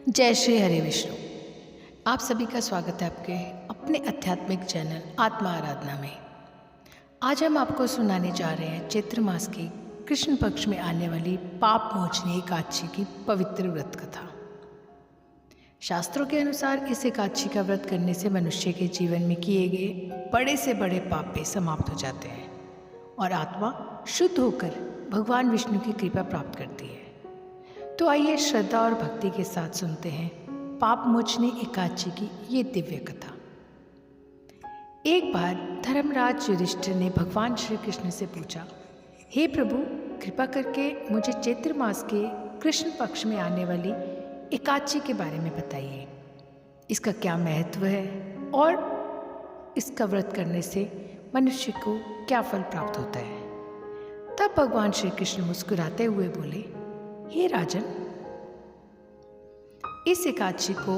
जय श्री हरि विष्णु। आप सभी का स्वागत है आपके अपने आध्यात्मिक चैनल आत्मा आराधना में। आज हम आपको सुनाने जा रहे हैं चैत्र मास की कृष्ण पक्ष में आने वाली पाप मोचनी एकादशी की पवित्र व्रत कथा। शास्त्रों के अनुसार इस एकादशी का व्रत करने से मनुष्य के जीवन में किए गए बड़े से बड़े पाप समाप्त हो जाते हैं और आत्मा शुद्ध होकर भगवान विष्णु की कृपा प्राप्त करती है। तो आइए श्रद्धा और भक्ति के साथ सुनते हैं पाप मोचनी एकादशी की ये दिव्य कथा। एक बार धर्मराज युधिष्ठिर ने भगवान श्री कृष्ण से पूछा, हे प्रभु, कृपा करके मुझे चैत्र मास के कृष्ण पक्ष में आने वाली एकादशी के बारे में बताइए। इसका क्या महत्व है और इसका व्रत करने से मनुष्य को क्या फल प्राप्त होता है। तब भगवान श्री कृष्ण मुस्कुराते हुए बोले, हे राजन, इस एकादशी को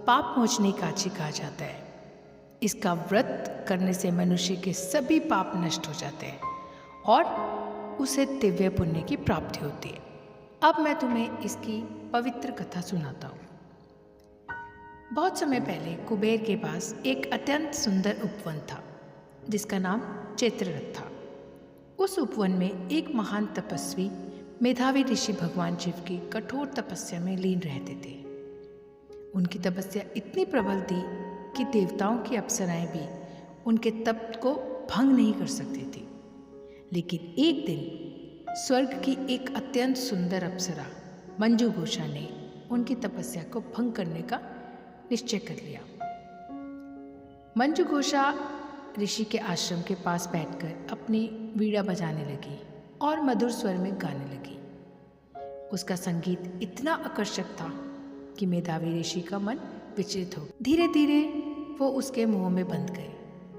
पाप मोचनी एकादशी कहा जाता है। इसका व्रत करने से मनुष्य के सभी पाप नष्ट हो जाते हैं और उसे दिव्य पुण्य की प्राप्ति होती है। अब मैं तुम्हें इसकी पवित्र कथा सुनाता हूँ। बहुत समय पहले कुबेर के पास एक अत्यंत सुंदर उपवन था जिसका नाम चैत्ररथ था। उस उपवन में एक महान तपस्वी मेधावी ऋषि भगवान शिव की कठोर तपस्या में लीन रहते थे। उनकी तपस्या इतनी प्रबल थी कि देवताओं की अप्सराएं भी उनके तप को भंग नहीं कर सकती थी। लेकिन एक दिन स्वर्ग की एक अत्यंत सुंदर अप्सरा मंजू घोषा ने उनकी तपस्या को भंग करने का निश्चय कर लिया। मंजू घोषा ऋषि के आश्रम के पास बैठकर अपनी वीणा बजाने लगी और मधुर स्वर में गाने लगी। उसका संगीत इतना आकर्षक था कि मेधावी ऋषि का मन विचलित हो। धीरे धीरे वो उसके मोह में बंध गए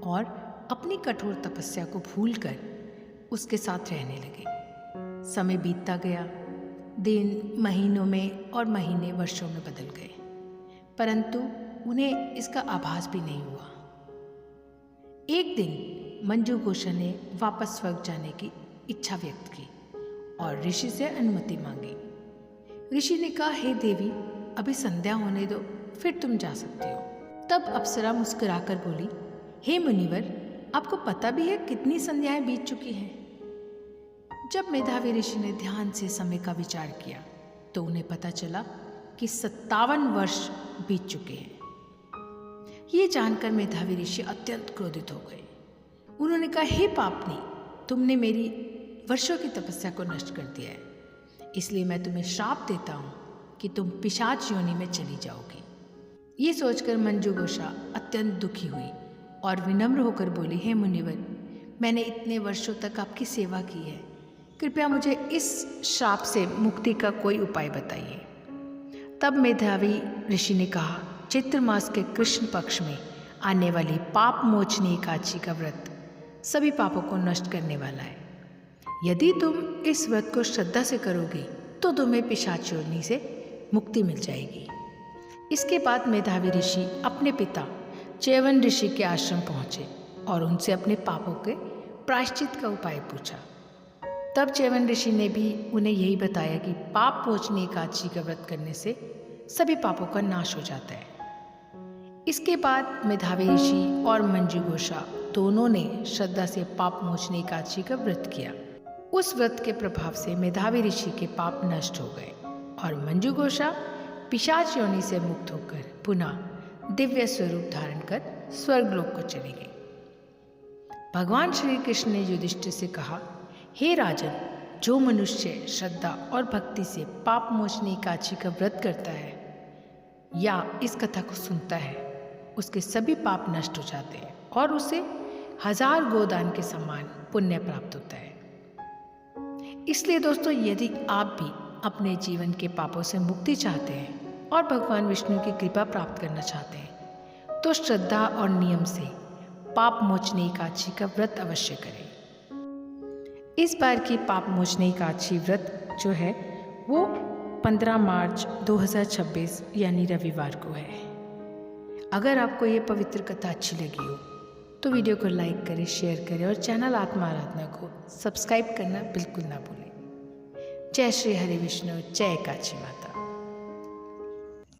और अपनी कठोर तपस्या को भूलकर उसके साथ रहने लगे। समय बीतता गया, दिन महीनों में और महीने वर्षों में बदल गए, परंतु उन्हें इसका आभास भी नहीं हुआ। एक दिन मंजू घोषा ने वापस स्वर्ग जाने की इच्छा व्यक्त की और ऋषि से अनुमति मांगी। ऋषि ने कहा, हे देवी, अभी संध्या होने दो, फिर तुम जा सकते हो। तब अप्सरा मुस्कुराकर बोली, हे मुनिवर, आपको पता भी है कितनी संध्याएं बीत चुकी हैं। जब मेधावी ऋषि ने ध्यान से समय का विचार किया तो उन्हें पता चला कि 57 वर्ष बीत चुके हैं। ये जानकर मेधावी ऋषि अत्यंत क्रोधित हो गए। उन्होंने कहा, हे पापनी, तुमने मेरी वर्षों की तपस्या को नष्ट कर दिया है, इसलिए मैं तुम्हें श्राप देता हूँ कि तुम पिशाच योनि में चली जाओगी। ये सोचकर मंजू घोषा अत्यंत दुखी हुई और विनम्र होकर बोली, हे मुनिवर, मैंने इतने वर्षों तक आपकी सेवा की है, कृपया मुझे इस श्राप से मुक्ति का कोई उपाय बताइए। तब मेधावी ऋषि ने कहा, चैत्र मास के कृष्ण पक्ष में आने वाली पाप मोचनी एकादशी का व्रत सभी पापों को नष्ट करने वाला है। यदि तुम इस व्रत को श्रद्धा से करोगे तो तुम्हें पिशाच योनि से मुक्ति मिल जाएगी। इसके बाद मेधावी ऋषि अपने पिता च्यवन ऋषि के आश्रम पहुँचे और उनसे अपने पापों के प्रायश्चित का उपाय पूछा। तब च्यवन ऋषि ने भी उन्हें यही बताया कि पाप मोचनी एकादशी का व्रत करने से सभी पापों का नाश हो जाता है। इसके बाद मेधावी ऋषि और मंजू घोषा दोनों ने श्रद्धा से पाप मोचनी एकादशी का व्रत किया। उस व्रत के प्रभाव से मेधावी ऋषि के पाप नष्ट हो गए और मंजू घोषा पिशाच योनि से मुक्त होकर पुनः दिव्य स्वरूप धारण कर स्वर्गलोक को चली गई। भगवान श्री कृष्ण ने युधिष्ठिर से कहा, हे राजन, जो मनुष्य श्रद्धा और भक्ति से पाप मोचनी एकादशी का व्रत करता है या इस कथा को सुनता है, उसके सभी पाप नष्ट हो जाते हैं और उसे 1000 गोदान के समान पुण्य प्राप्त होता है। इसलिए दोस्तों, यदि आप भी अपने जीवन के पापों से मुक्ति चाहते हैं और भगवान विष्णु की कृपा प्राप्त करना चाहते हैं तो श्रद्धा और नियम से पाप मोचनी एकादशी का व्रत अवश्य करें। इस बार की पाप मोचनी एकादशी व्रत जो है वो 15 मार्च 2026 यानी रविवार को है। अगर आपको ये पवित्र कथा अच्छी लगी हो तो वीडियो को लाइक करें, शेयर करें और चैनल आत्मा आराधना को सब्सक्राइब करना बिल्कुल ना भूलें। जय श्री हरि विष्णु, जय काची माता।